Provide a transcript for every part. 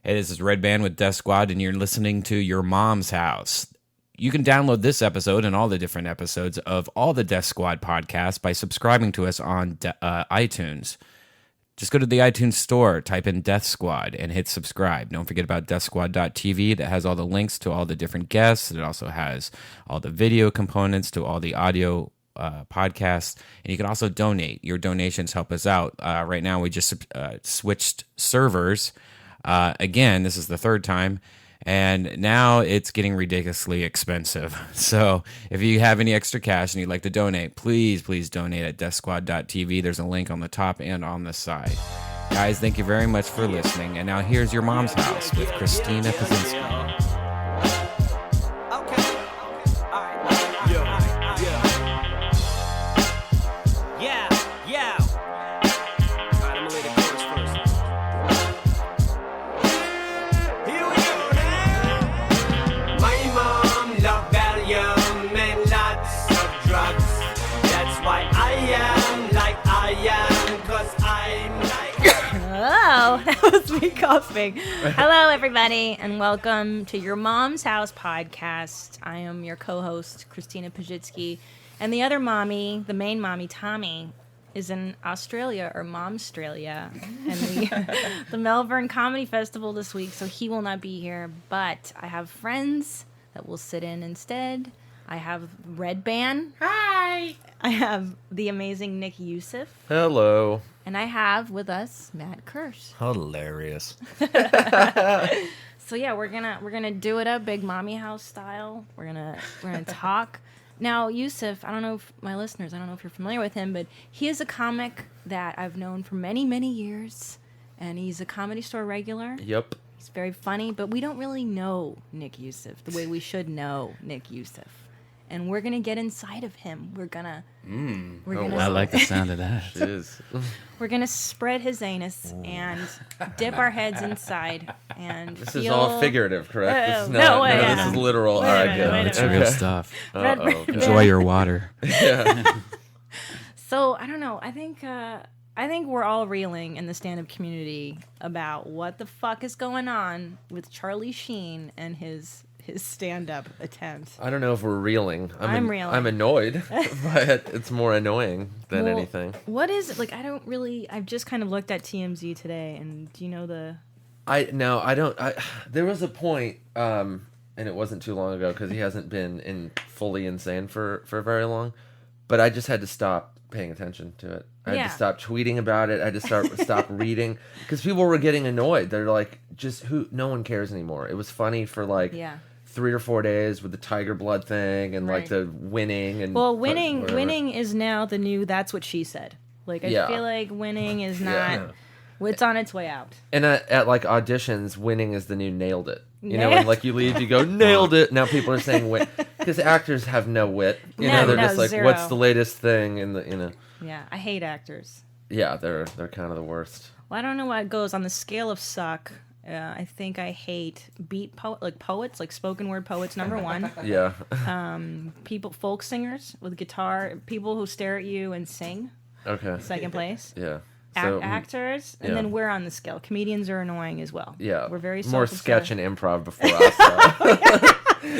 Hey, this is Redban with Death Squad, and you're listening to Your Mom's House. You can download this episode and all the different episodes of all the Death Squad podcasts by subscribing to us on iTunes. Just go to the iTunes store, type in Death Squad, and hit subscribe. Don't forget about deathsquad.tv. That has all the links to all the different guests. It also has all the video components to all the audio podcasts. And you can also donate. Your donations help us out. Right now, we just switched servers. Again, this is the third time, and now it's getting ridiculously expensive. So if you have any extra cash and you'd like to donate, please donate at deathsquad.tv. There's a link on the top and on the side. Guys, thank you very much for listening. And now here's Your Mom's House with Christina Pazinski. Oh, that was me coughing. Hello, everybody, and welcome to Your Mom's House podcast. I am your co-host, Christina Pazinski, and the other mommy, the main mommy, Tommy, is in Australia, or Momstralia, and the Melbourne Comedy Festival this week, so he will not be here, but I have friends that will sit in instead. I have Redban. Hi. I have the amazing Nick Youseff. Hello. And I have with us Matt Kirsch. Hilarious. So yeah, we're gonna do it up big mommy house style. We're gonna talk. Now, Youseff, I don't know if my listeners, I don't know if you're familiar with him, but he is a comic that I've known for many, many years, and he's a Comedy Store regular. Yep. He's very funny, but we don't really know Nick Youseff the way we should know Nick Youseff. And we're gonna get inside of him. We're gonna I like the sound of that. We're gonna spread his anus and dip our heads inside and This is all figurative, correct? This is not, no way. This is literal. All right, good. It's real stuff. Uh-oh. Enjoy your water. Yeah. So I don't know. I think we're all reeling in the stand-up community about what the fuck is going on with Charlie Sheen and his stand-up attempt. I don't know if we're reeling. I'm reeling. I'm annoyed, but it's more annoying than anything. What is it? Like, I've just kind of looked at TMZ today, and do you know the... There was a point, and it wasn't too long ago, because he hasn't been fully insane for very long, but I just had to stop paying attention to it. I had to stop tweeting about it. I had to stop reading, because people were getting annoyed. They're like, no one cares anymore. It was funny for 3 or 4 days with the tiger blood thing and like the winning and winning is now the new that's what she said. Like I feel like winning is not it's on its way out. And at like auditions, winning is the new nailed it. You know, when like you leave, you go nailed it. Now people are saying wit because actors have no wit. They're just like zero. What's the latest thing in the Yeah, I hate actors. Yeah, they're kind of the worst. Well, I don't know what goes on the scale of suck. I think I hate poets, like spoken word poets, number one. Yeah. Folk singers with guitar, people who stare at you and sing. Okay. Second place. Yeah. Actors, and then we're on the scale. Comedians are annoying as well. Yeah. We're very more sketch and improv before us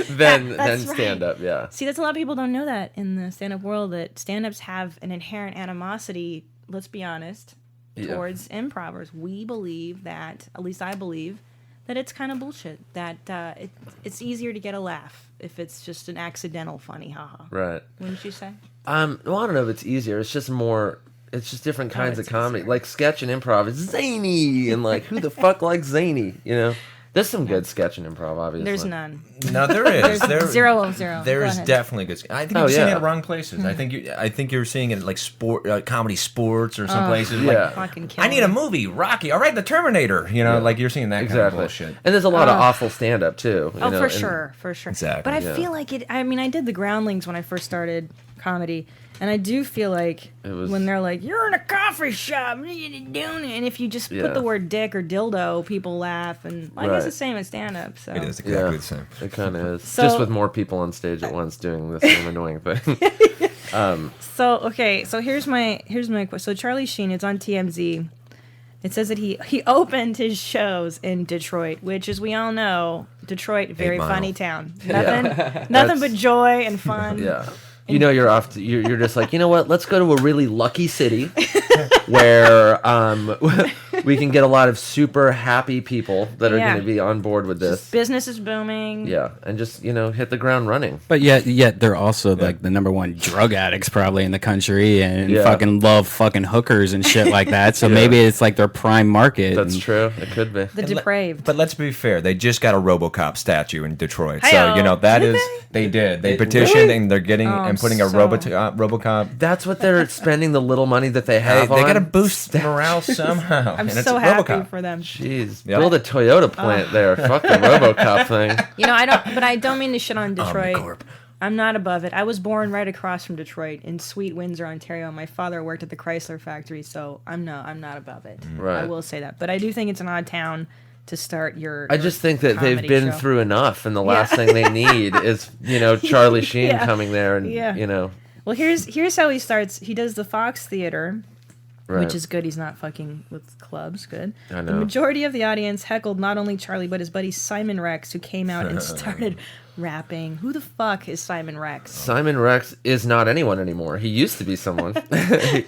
than stand up. Yeah. See, that's a lot of people don't know that in the stand up world, that stand ups have an inherent animosity. Let's be honest. Towards improvers. We believe that, at least I believe, that it's kind of bullshit. That it's easier to get a laugh if it's just an accidental funny haha. Right. Wouldn't you say? Well, I don't know if it's easier. It's just more. It's just different kinds of comedy. Easier. Like sketch and improv is zany, and like who the fuck likes zany? You know. There's some good sketch and improv, obviously. There's none. No, there is. There's zero of zero. There is definitely good. I think you're seeing it in the wrong places. Mm-hmm. I think you're seeing it in like comedy sports or some places. Yeah. Like, I need a movie, Rocky. All right, The Terminator. You know, like you're seeing that kind of bullshit. And there's a lot of awful stand up too. For sure. Exactly. But I feel like it. I mean, I did the Groundlings when I first started comedy. And I do feel like when they're like, you're in a coffee shop, what are you doing? And if you just put the word dick or dildo, people laugh. And I guess it's the same as stand-up. So. It is exactly the same. It kind of is. Just with more people on stage at once doing the same annoying thing. So here's my question. So Charlie Sheen, it's on TMZ. It says that he opened his shows in Detroit, which, as we all know, Detroit, very funny town. Nothing but joy and fun. Yeah. You know, you're off. You're just like, you know what? Let's go to a really lucky city where we can get a lot of super happy people that are going to be on board with this. Just business is booming. Yeah, and just hit the ground running. But yet they're also like the number one drug addicts probably in the country, and fucking love fucking hookers and shit like that. So maybe it's like their prime market. That's true. It could be the depraved. But let's be fair. They just got a RoboCop statue in Detroit, Hey-o. so that Did is they? they did. They petitioned and they're getting Oh, putting a RoboCop. That's what they're spending the little money that they have They on. got to boost morale somehow. I'm and it's so happy RoboCop. for them. Jeez, Yep. build a Toyota plant there. Fuck the RoboCop thing. I don't mean to shit on Detroit. Omnicorp. I'm not above it. I was born right across from Detroit in sweet Windsor, Ontario. My father worked at the Chrysler factory, so I'm not above it. Right. I will say that. But I do think it's an odd town to start your I just think that they've comedy been show. through enough, and the last thing they need is Charlie Sheen coming there and Well, here's how he starts. He does the Fox Theater, Right. which is good. He's not fucking with clubs. Good. I The know. majority of the audience heckled not only Charlie but his buddy Simon Rex, who came out and started rapping. Who the fuck is Simon Rex? Simon Rex is not anyone anymore. He used to be someone.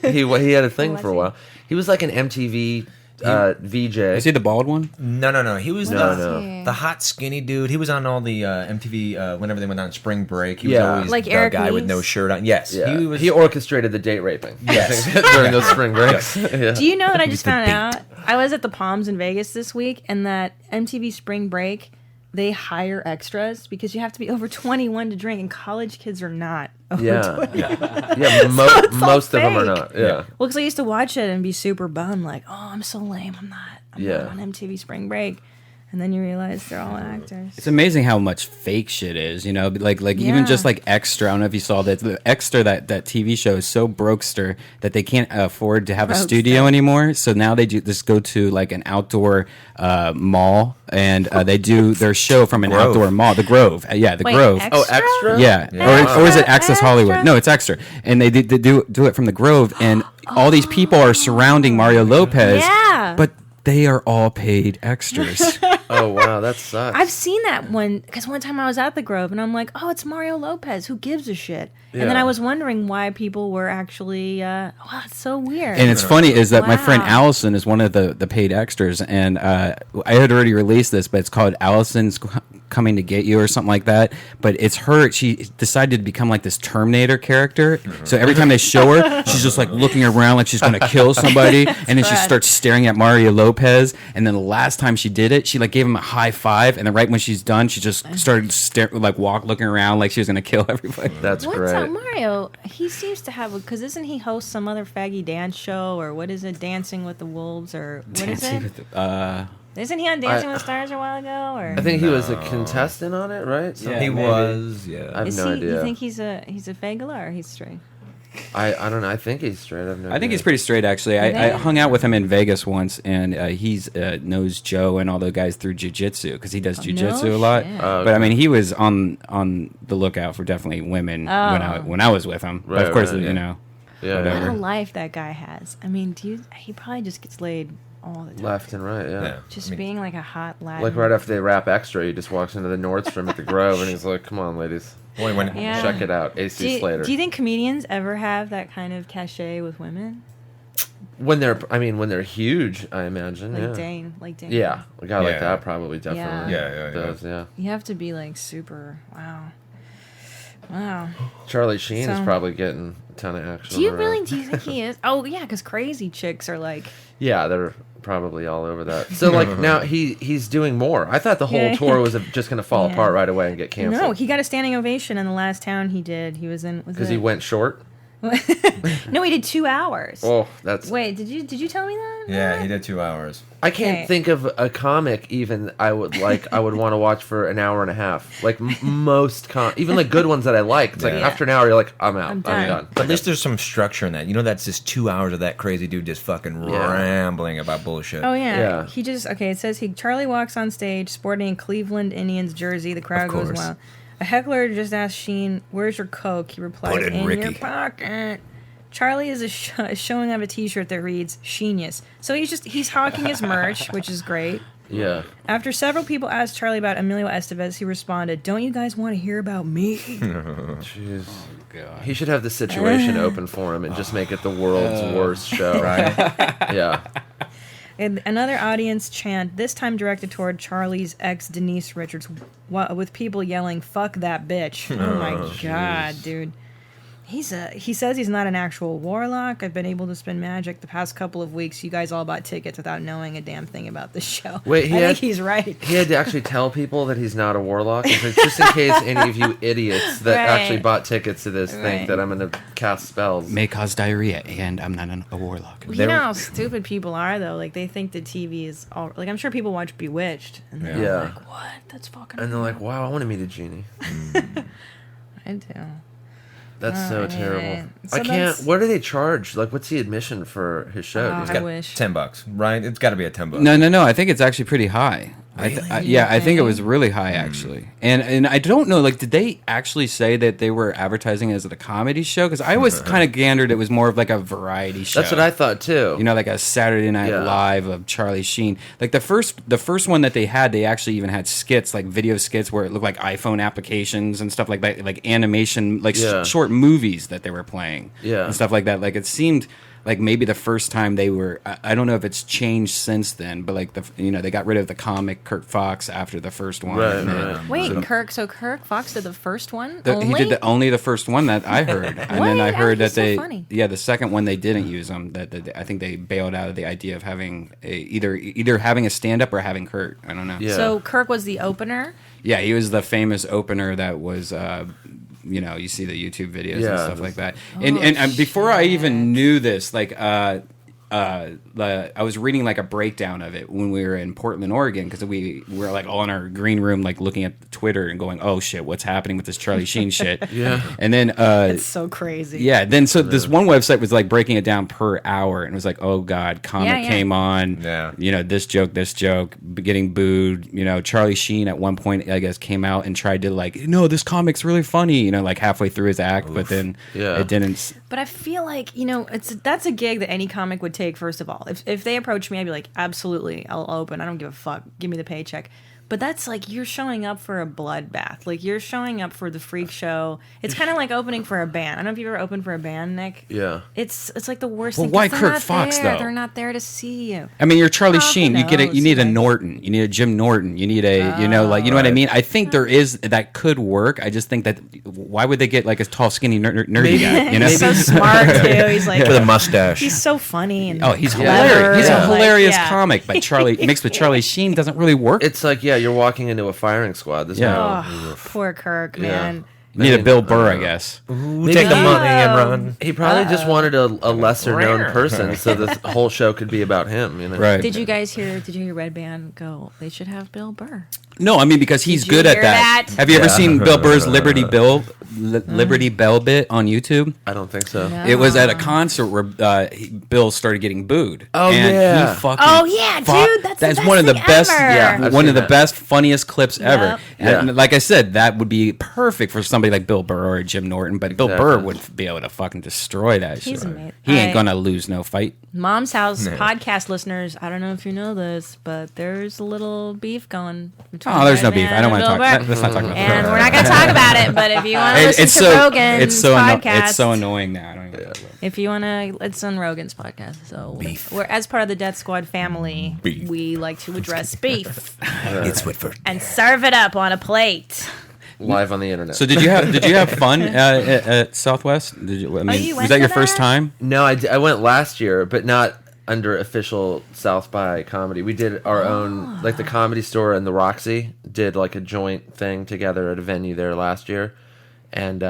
he had a thing for a while. He was like an MTV VJ. Is he the bald one? No. He was No. the hot skinny dude. He was on all the MTV whenever they went on spring break. He was Yeah. always Like the Eric guy with Leeds? no shirt on. Yes, Yeah. he was. He orchestrated the date raping. Yes. during those spring breaks. Yeah. Do you know that I just the found beat. out? I was at the Palms in Vegas this week, and that MTV Spring Break, they hire extras because you have to be over 21 to drink, and college kids are not over Yeah. 21. Yeah, it's all most of them are fake. not. Yeah. Well, because I used to watch it and be super bummed, like, oh, I'm so lame. I'm Yeah. not on MTV Spring Break. And then you realize they're all actors. It's amazing how much fake shit is, like Yeah. even just like Extra. I don't know if you saw that. The Extra, that TV show is so brokester that they can't afford to have a studio anymore. So now they just go to like an outdoor mall and they do their show from an Grove. outdoor mall. The Grove. Yeah, the Wait, Grove. Extra? Oh, Extra? Yeah. Or is it Access Extra? Hollywood? No, it's Extra. And they do it from the Grove, and all these people are surrounding Mario Lopez. Yeah. But they are all paid extras. Oh, wow, that sucks. I've seen that one because one time I was at the Grove and I'm like, oh, it's Mario Lopez. Who gives a shit? And then Yeah. I was wondering why people were actually, wow, it's so weird. And it's funny is that my friend Wow. Allison is one of the paid extras, and I had already released this, but it's called Allison's Coming to Get You or something like that. But it's her. She decided to become like this Terminator character. So every time they show her, she's just like looking around like she's going to kill somebody, and then she rad. starts staring at Mario Lopez. And then the last time she did it, she like gave him a high five, and then right when she's done, she just started looking around like she was going to kill everybody. That's What's great. up, Mario? He seems to have because isn't he host some other faggy dance show or what is it, Dancing with the Wolves or what is it? Isn't he on Dancing with the Stars a while ago? Or I think he was a contestant on it, right? Yeah. he maybe. was. I Yeah. have is no he? idea. You think he's a fagala or he's straight? I don't know. I think he's straight. I've no I think idea. he's pretty straight, actually. I hung out with him in Vegas once, and he's knows Joe and all the guys through jiu-jitsu because he does jiu-jitsu no a lot. shit. Oh, But I okay. mean, he was on the lookout for definitely women when I was with him. But Right, of course, right, you Yeah, whatever. What a life that guy has. I mean, he probably just gets laid all the time. left and right. Yeah. Just being like a hot Latin. Like right after they wrap Extra, he just walks into the Nordstrom at the Grove and he's like, "Come on, ladies, Boy, when Yeah. check it out." AC Slater. Do you think comedians ever have that kind of cachet with women? when they're huge, I imagine. Like yeah. Dane. Yeah, a guy like Yeah. that probably definitely Yeah. does. Yeah. You have to be like super. Wow. Charlie Sheen is So- probably getting a ton of action. Do you around. really? Do you think he is? Oh yeah, because crazy chicks are like. Yeah, they're probably all over that. So like now he's doing more. I thought the whole Yeah. tour was just going to fall Yeah. apart right away and get canceled. No, he got a standing ovation in the last town he did. He was in. because he went short. No, he did 2 hours. Oh, that's. Wait, did you tell me that? Yeah, he did 2 hours. I can't Okay. think of a comic even I would want to watch for an hour and a half. Like most even like good ones that I like. It's like Yeah. after an hour you're like I'm out. I'm I'm done. done. But at least there's some structure in that. You know, that's just 2 hours of that crazy dude just fucking Yeah. rambling about bullshit. Oh yeah. Yeah. He just It says Charlie walks on stage sporting a Cleveland Indians jersey. The crowd Of goes course. wild. A heckler just asked Sheen, "Where's your coke?" He replies, Put it in "In your Ricky." pocket." Charlie is showing up a T-shirt that reads "Genius." So he's hawking his merch, which is great. Yeah. After several people asked Charlie about Emilio Estevez, he responded, "Don't you guys want to hear about me?" Jeez. God. He should have the situation open for him and just make it the world's worst show. Right? Yeah. And another audience chant, this time directed toward Charlie's ex, Denise Richards, with people yelling, "Fuck that bitch." Oh my God, dude. He says he's not an actual warlock. I've been able to spin magic the past couple of weeks. You guys all bought tickets without knowing a damn thing about the show. Wait, I think he's right. He had to actually tell people that he's not a warlock, just in case any of you idiots that actually bought tickets to this think that I'm going to cast spells. May cause diarrhea, and I'm not a warlock. Well, you know how stupid people are, though. Like, they think the TV is all... Like, I'm sure people watch Bewitched. And they're like, what? That's fucking... And they're like, wow, I want to meet a genie. I do. That's so terrible. So I can't... What do they charge? Like, what's the admission for his show? I wish. $10, right? It's got to be at $10. No. I think it's actually pretty high. Really? I think it was really high, actually. And I don't know, like, did they actually say that they were advertising it as a comedy show? Because I was kind of gandered it was more of like a variety show. That's what I thought, too. You know, like a Saturday Night Live of Charlie Sheen. Like, the first one that they had, they actually even had skits, like video skits where it looked like iPhone applications and stuff like that, like animation, like short movies that they were playing. Yeah. And stuff like that. Like, it seemed... Like maybe the first time they were, I don't know if it's changed since then, but like they got rid of the comic Kirk Fox after the first one. Right. Wait, Kirk Fox did the first one? He did only the first one that I heard, and then I heard that funny. the second one they didn't use them. I think they bailed out of the idea of having either having a stand up or having Kurt. I don't know. Yeah. So Kirk was the opener. Yeah, he was the famous opener that was. You see the YouTube videos and stuff like that. And before I even knew this, like, I was reading like a breakdown of it when we were in Portland, Oregon, because we were like all in our green room, like looking at Twitter and going, "Oh shit, what's happening with this Charlie Sheen shit?" Yeah. And then it's so crazy. Yeah. Then this one website was like breaking it down per hour, and it was like, "Oh god, comic came on. Yeah. You know, this joke, getting booed. You know, Charlie Sheen at one point I guess came out and tried to like, no, this comic's really funny. You know, like halfway through his act, but then it didn't. But I feel like that's a gig that any comic would take. First of all, if they approach me, I'd be like, absolutely, I'll open. I don't give a fuck. Give me the paycheck. But that's like you're showing up for a bloodbath. Like you're showing up for the freak show. It's kind of like opening for a band. I don't know if you've ever opened for a band, Nick. Yeah. It's like the worst Well, thing. why Kirk Fox though? They're not there to see you. I mean, you're Charlie Sheen. You need a Norton. You need a Jim Norton. You need a you know what I mean. I think there is that could work. I just think that why would they get like a tall, skinny, nerdy guy? You know, He's so smart too. He's like with a mustache. He's so funny and he's clever. hilarious. He's a hilarious Like, comic, but Charlie mixed with Charlie Sheen doesn't really work. It's like you're walking into a firing squad. Poor Kirk, man. You need a Bill Burr, I guess. Take the money and run. He probably just wanted a lesser known person, so this whole show could be about him. You know? Right. Did you hear Redban go, they should have Bill Burr? No, I mean because he's good at that. Have you ever seen Bill Burr's Liberty Bell bit on YouTube? I don't think so. No. It was at a concert where Bill started getting booed. Oh, and yeah. He fucking dude, that's the best one of the thing best. ever. Yeah, one of the best, funniest clips ever. Yep. And like I said, that would be perfect for somebody like Bill Burr or Jim Norton. But Bill Burr would be able to fucking destroy that shit. He's amazing. He ain't gonna lose no fight. Mom's House podcast listeners, I don't know if you know this, but there's a little beef going between There's no Redban beef. I don't want to talk. and Bill Burr. Let's not talk about that. And we're not going to talk about it, but if you want to listen to Rogan's podcast. It's so annoying now. I don't even If you want to, it's on Rogan's podcast. So we're as part of the Death Squad family, we like to address beef. It's Whitford. And serve it up on a plate. Live on the internet. So did you have fun at Southwest? You was went that your to first that? time? No, I went last year, but not under official South by Comedy. We did our own, like the Comedy Store and the Roxy did like a joint thing together at a venue there last year, and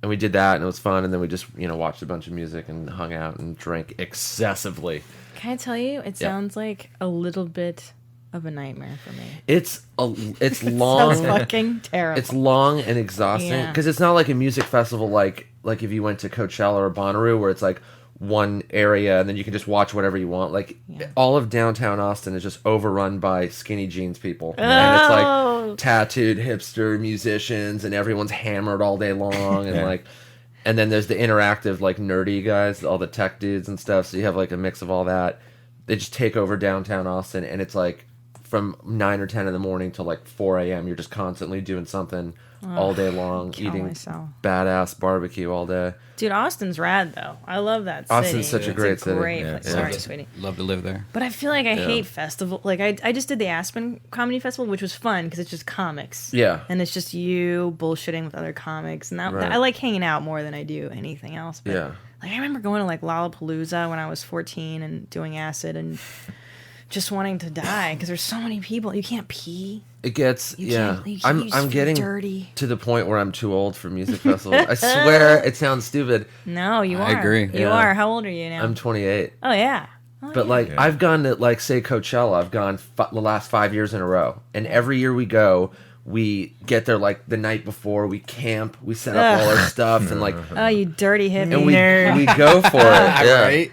we did that and it was fun. And then we just watched a bunch of music and hung out and drank excessively. Can I tell you? It sounds like a little bit of a nightmare for me. It's long. Sounds fucking terrible. It's long and exhausting because it's not like a music festival like if you went to Coachella or Bonnaroo where it's like one area and then you can just watch whatever you want. Like all of downtown Austin is just overrun by skinny jeans people, and it's like tattooed hipster musicians, and everyone's hammered all day long, and like And then there's the interactive, like, nerdy guys, all the tech dudes and stuff. So you have, like, a mix of all that. They just take over downtown Austin, and it's, like, from 9 or 10 in the morning till, like, 4 a.m. You're just constantly doing something all day long, eating badass barbecue all day. Dude, Austin's rad, though. I love that city. Austin's such a great city. Great place. Sorry, sweetie. Love to live there. But I feel like I hate festival. Like, I just did the Aspen Comedy Festival, which was fun because it's just comics. Yeah. And it's just you bullshitting with other comics. And that I like hanging out more than I do anything else. But, like, I remember going to, like, Lollapalooza when I was 14 and doing acid and just wanting to die because there's so many people. You can't pee. It gets I'm getting dirty to the point where I'm too old for music festivals. I swear it sounds stupid. No, you are. I agree. You are. How old are you now? I'm 28. Oh yeah. But like I've gone to like say Coachella. I've gone the last 5 years in a row, and every year we go, we get there like the night before. We camp. We set up all our stuff and like. Oh, you dirty hippie and nerd. we go for it. Yeah. Right?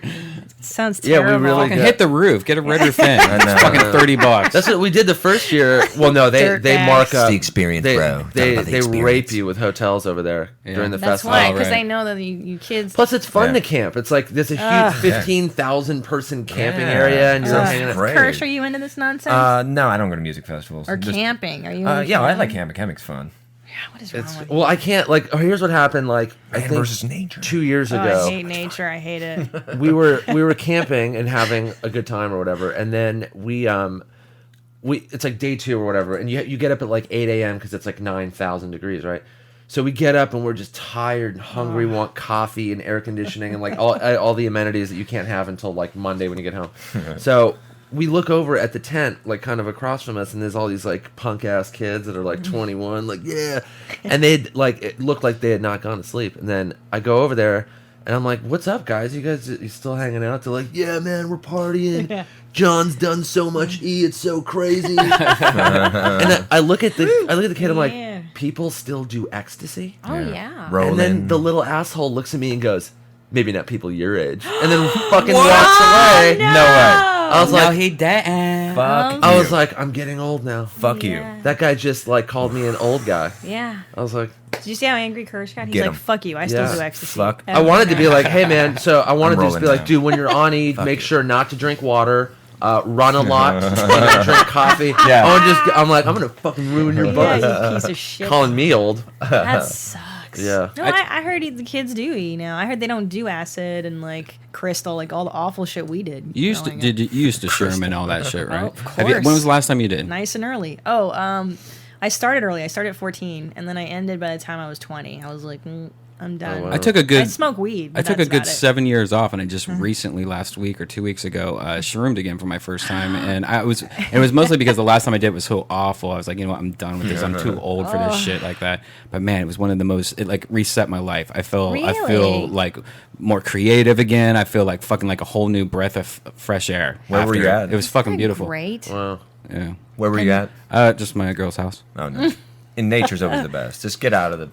Sounds terrible. Yeah, we really Fucking hit the roof. Get a red roof in. It's fucking $30. That's what we did the first year. Well, no, they mark up. It's the experience, bro. They rape you with hotels over there during the That's festival. why, because they know that you kids. Plus, it's fun to camp. It's like there's a huge 15,000 person camping area, and you're hanging out. Kirsch, are you into this nonsense? No, I don't go to music festivals. Or camping? Are you? Yeah, I like camping. Camping's fun. Yeah, what is wrong with you? Well, I can't like. Here's what happened. Like I think versus nature. 2 years ago, I hate nature. I hate it. we were camping and having a good time or whatever, and then we it's like day 2 or whatever, and you get up at like 8 a.m. because it's like 9,000 degrees, right? So we get up and we're just tired and hungry, want coffee and air conditioning and like all the amenities that you can't have until like Monday when you get home. So we look over at the tent, like kind of across from us, and there's all these like punk ass kids that are like 21, like and they'd like it looked like they had not gone to sleep. And then I go over there, and I'm like, "What's up, guys? You still hanging out?" They're like, "Yeah, man, we're partying. John's done so much it's so crazy." And I look at the kid, I'm like, "People still do ecstasy?" Oh yeah. Rolling. And then the little asshole looks at me and goes, "Maybe not people your age," and then fucking walks away. No way. I was like, he dead. Fuck I you. was like, I'm getting old now. Fuck you. That guy just like called me an old guy. Yeah. I was like, Did you see how angry Kirsch got? He's Get like, him. "Fuck you! I still Yeah. do ecstasy." Fuck. I wanted to be like, hey man, so I wanted to just be rolling like, now. dude, when you're on E, make sure not to drink water, run a lot, drink coffee. Yeah. I'm like, I'm gonna fucking ruin your buzz. Yeah, you piece of shit. Calling me old. That sucks. Yeah. No, I heard the kids do now. I heard they don't do acid and like crystal, like all the awful shit we did. You used to you used to shroom and all that shit, right? of Have you- when course. was the last time you did? Nice and early. Oh, I started early. I started at 14, and then I ended by the time I was 20. I was like, I'm done. wow. I took a good. I smoke weed. I but took a that's good about it. 7 years off, and I just recently, last week or 2 weeks ago, shroomed again for my first time, and it was mostly because the last time I did it was so awful. I was like, you know what, I'm done with this. I'm too old for this shit like that. But man, it was one of the most. It like reset my life. I feel Really? like more creative again. I feel like fucking like a whole new breath of fresh air. Where were after you it. at? It was fucking beautiful. Great. Wow. Yeah. Where were you at? Just my girl's house. Oh no. And nature's always the best. Just get out of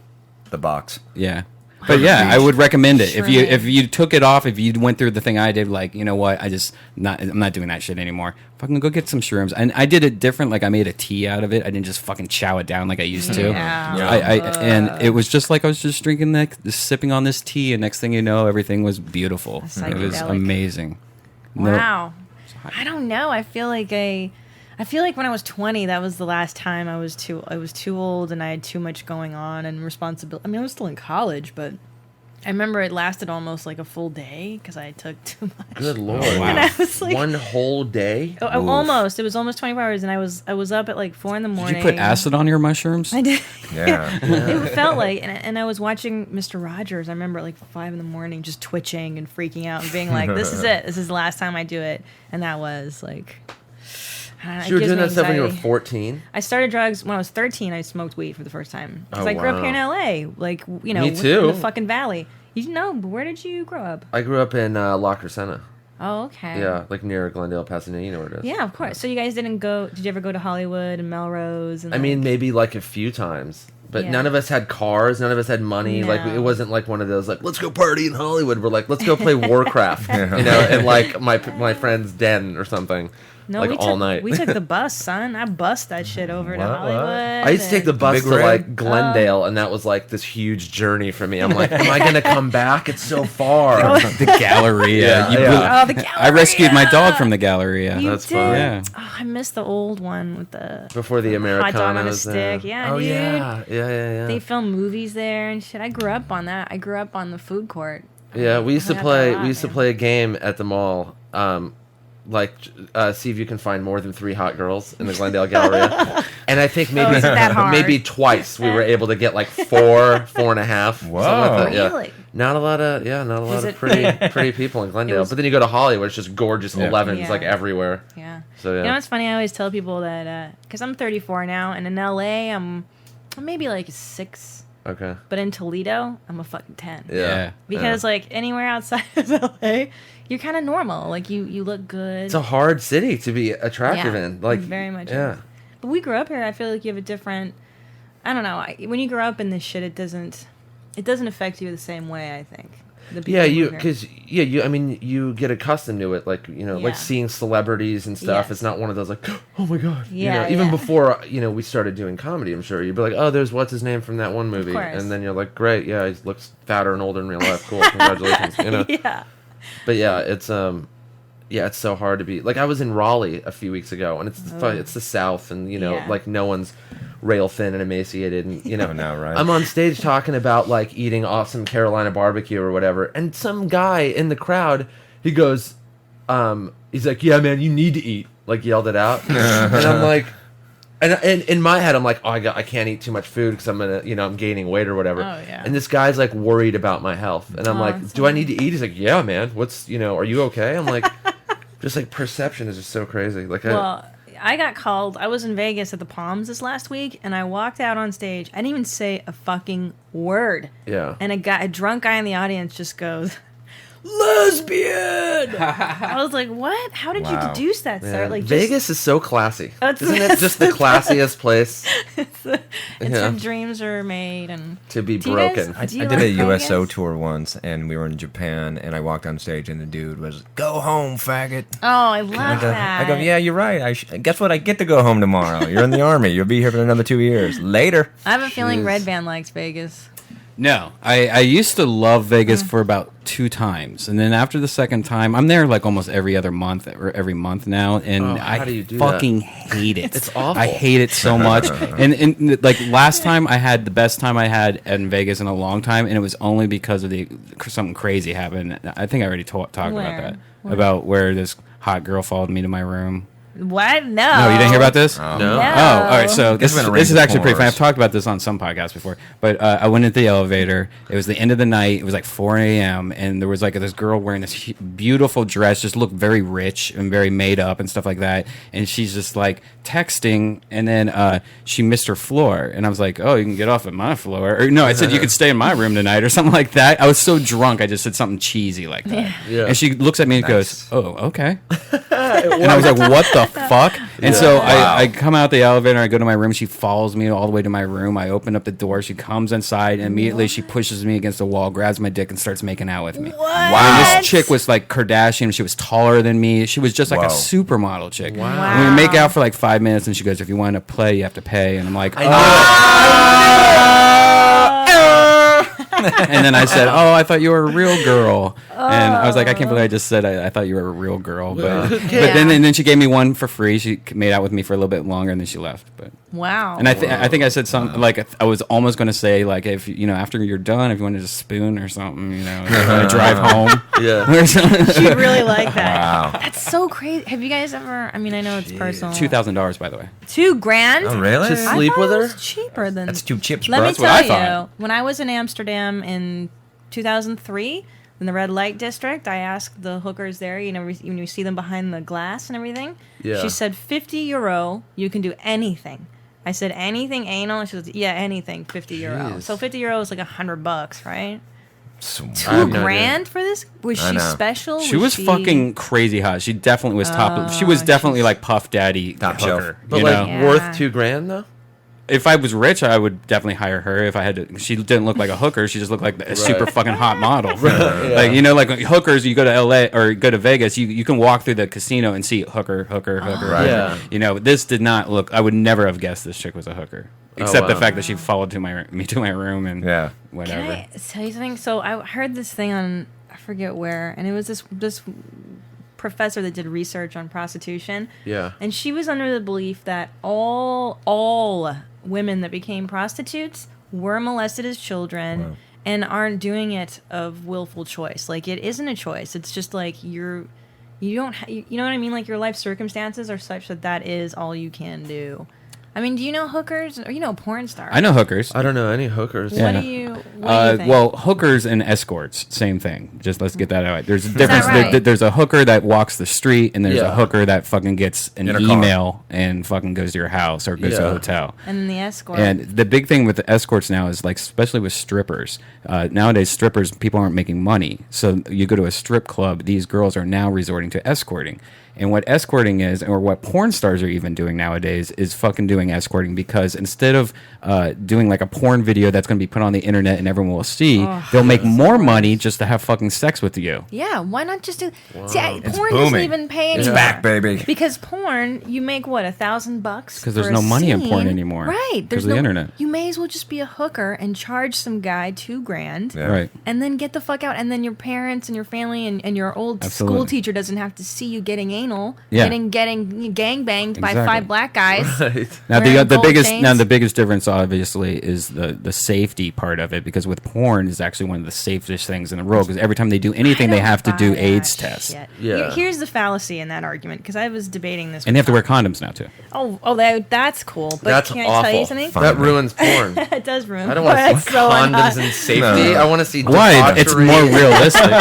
the box. Yeah. But yeah, I would recommend it. If Shrooming. you took it off, if you went through the thing I did, like, you know what, I'm not doing that shit anymore. Fucking go get some shrooms. And I did it different. Like I made a tea out of it. I didn't just fucking chow it down like I used to. Yeah. And it was just like I was just drinking sipping on this tea, and next thing you know, everything was beautiful. It was Psychedelic. amazing. Wow. I don't know. I feel like when I was 20, that was the last time I was too old and I had too much going on and responsibility. I mean, I was still in college, but I remember it lasted almost like a full day because I took too much. Good lord. And I was like, One whole day? almost. It was almost 24 hours, and I was up at like 4 in the morning. Did you put acid on your mushrooms? I did. Yeah. It felt like, and I was watching Mr. Rogers. I remember at like 5 in the morning, just twitching and freaking out and being like, "This is it. This is the last time I do it." And that was like, So you were doing that stuff when you were 14? I started drugs when I was 13. I smoked weed for the first time because Oh, I grew up wow. here in LA, like Me in too. the fucking valley. You know, but where did you grow up? I grew up in La Crescenta. Oh, okay. Yeah, like near Glendale, Pasadena. You know where it is. Yeah, of course. So you guys didn't go? Did you ever go to Hollywood and Melrose? And I mean, maybe like a few times. But Yeah. none of us had cars. None of us had money. Like No. it wasn't like one of those like let's go party in Hollywood. We're like let's go play Warcraft, you know, in like my friend's den or something. No, like all night. We took the bus, son. I bussed that shit over to Hollywood. I used to take the bus to like Glendale, and that was like this huge journey for me. I'm like, am I gonna come back? It's so far. The Galleria. Yeah. The Galleria. I rescued my dog from the Galleria. That's did? fun. Yeah. Oh, I missed the old one with the Before the Americana hot dog on a was there. stick. Yeah, Oh dude. yeah. They film movies there and shit. I grew up on that. I grew up on the food court. Yeah, we used to I got play. that a lot, We used to man. play a game at the mall. See if you can find more than 3 hot girls in the Glendale Galleria. And I think maybe is it that hard? maybe twice we were able to get like 4, 4.5. Whoa. Something like that. Yeah. Really? Not a lot of Was it- pretty people in Glendale. was- But then you go to Hollywood, it's just gorgeous 11s Yeah. like everywhere. Yeah. So yeah. You know what's funny? I always tell people that because I'm 34 now, and in LA I'm maybe like a 6, Okay. but in Toledo I'm a fucking 10. Yeah. Because like anywhere outside of LA, you're kind of normal. Like you look good. It's a hard city to be attractive in. Like very much. Yeah. is. But we grew up here. I feel like you have a different. I don't know. When you grow up in this shit, it doesn't affect you the same way. I think. The people Yeah, who you move here. because I mean you get accustomed to it, like Yeah. like seeing celebrities and stuff. Yes. It's not one of those like, oh my god. Yeah, Even yeah. before we started doing comedy, I'm sure you'd be like, oh, there's what's his name from that one movie, course. and then you're like, great, yeah, he looks fatter and older in real life. Cool, congratulations. Yeah. But yeah, it's so hard to be like. I was in Raleigh a few weeks ago, and it's the South, and Yeah. like no one's rail thin and emaciated, and I know, right? I'm on stage talking about like eating awesome Carolina barbecue or whatever, and some guy in the crowd, he goes, he's like, yeah, man, you need to eat, like yelled it out, and I'm like, and in my head, I'm like, oh, I can't eat too much food because I'm gonna, I'm gaining weight or whatever. Oh, yeah. And this guy's like worried about my health, and I'm like, that's do I need to eat? He's like, yeah, man. What's are you okay? I'm like, just like perception is just so crazy. Like, Well, I got called. I was in Vegas at the Palms this last week, and I walked out on stage. I didn't even say a fucking word. yeah. And a drunk guy in the audience just goes, lesbian. I was like, what? How did you Wow. deduce that, sir? Yeah. Like Vegas is so classy. That's- Isn't it just the classiest place it's Yeah. where dreams are made, and to be Do you guys- broken? I Do you did a like USO Vegas? tour once, and we were in Japan, and I walked on stage, and the dude was, "Go home, faggot." oh, I love that. I go, "Yeah, you're right. Guess what? I get to go home tomorrow. You're in the army. You'll be here for another 2 years. Later." I have a feeling Jeez. Redban likes Vegas. No, I used to love Vegas for about 2 times, and then after the second time, I'm there like almost every other month or every month now, and Oh, how I do you do fucking hate it. It's awful. I hate it so much. and like last time, I had the best time I had in Vegas in a long time, and it was only because of something crazy happened. I think I already talked about Where? that, Where? about where this hot girl followed me to my room. What? No. No, you didn't hear about this? No. No. Oh, all right. So Guess this we're gonna is rank actually pretty fun. horrors. I've talked about this on some podcasts before, but I went into the elevator. It was the end of the night. It was like 4 a.m. and there was like this girl wearing this beautiful dress, just looked very rich and very made up and stuff like that. And she's just like texting, and then she missed her floor, and I was like, "Oh, you can get off at my floor." Or no, I said you could stay in my room tonight, or something like that. I was so drunk, I just said something cheesy like that. Yeah. And she looks at me and Nice. goes, "Oh, okay." And I was like, "What the fuck?" And so Wow. I come out the elevator, I go to my room. She follows me all the way to my room. I open up the door. She comes inside, and immediately she pushes me against the wall, grabs my dick, and starts making out with me. What? And this chick was like Kardashian. She was taller than me. She was just like a Whoa. supermodel chick. Wow. And we make out for like 5 minutes, and she goes, "If you want to play, you have to pay." And I'm like, and then I said, "Oh, I thought you were a real girl." And I was like, "I can't believe I just said I thought you were a real girl." But then she gave me one for free. She made out with me for a little bit longer, and then she left. But Wow. and I think I said something like I was almost going to say like if after you're done, if you wanted to spoon or something, if you want to drive home. Yeah. Or something. She really like that. Wow. That's so crazy. Have you guys ever? I mean, I know it's personal. $2,000, by the way. $2,000. Oh, really? Just I sleep thought with it her? was cheaper than. That's 2 chips, Let bro. me That's what tell I you, thought. when I was in Amsterdam in 2003, in the red light district, I asked the hookers there, when you see them behind the glass and everything, Yeah. she said, €50, you can do anything. I said, anything anal? And she said, yeah, anything, €50. Jeez. So €50 is like $100, right? Sweet. I have no $2,000 for this? Was I she know. special? She was fucking crazy hot. She definitely was top. She was definitely like Puff Daddy Top hooker. shelf. But you like know? Yeah. worth $2,000 though. if I was rich, I would definitely hire her. If I had to, she didn't look like a hooker. She just looked like a super fucking hot model. Like, you know, like hookers. You go to LA or go to Vegas, you can walk through the casino and see hooker. Right. Yeah. You know, this did not look. I would never have guessed this chick was a hooker, except the fact that she followed me to my room and whatever. Can I tell you something? So I heard this thing on, I forget where, and it was this professor that did research on prostitution. Yeah. And she was under the belief that all women that became prostitutes were molested as children and aren't doing it of willful choice. Like, it isn't a choice. It's just like you know what I mean? Like, your life circumstances are such that is all you can do. I mean, do you know hookers or you know porn stars? I know hookers. I don't know any hookers. What do you think? Well, hookers and escorts, same thing. Just let's get that out. There's a difference. right? There's a hooker that walks the street, and there's a Yeah. hooker that fucking gets an In a email and fucking goes to your house or goes to a hotel. And then the escort. And the big thing with the escorts now is, like, especially with strippers. Nowadays, strippers, people aren't making money. So you go to a strip club, these girls are now resorting to escorting. And what escorting is, or what porn stars are even doing nowadays, is fucking doing escorting, because instead of doing like a porn video that's going to be put on the internet and everyone will see, they'll make more money just to have fucking sex with you. Yeah, why not just do? Wow. See, It's porn doesn't booming. even pay It's anymore. back, baby. Because porn, you make what, $1,000? Because there's for no a money in porn scene? anymore. Right? Because There's of the no internet. You may as well just be a hooker and charge some guy $2,000, Yeah. Right. and then get the fuck out. And then your parents and your family and your old Absolutely. school teacher doesn't have to see you getting anal, Yeah. getting gangbanged by Exactly. 5 black guys. Right. Now Wearing the gold biggest chains. the biggest difference obviously is the safety part of it, because with porn is actually one of the safest things in the world, because every time they do anything I they don't have to buy do that AIDS tests, shit. Yeah. Here's the fallacy in that argument, because I was debating this. and they have to with wear condoms now too. that's cool. But That's can I awful. tell you something? That ruins porn. It does ruin. I don't want to That's see so condoms unhot. and safety. I want to see Why? It's debauchery. more realistic.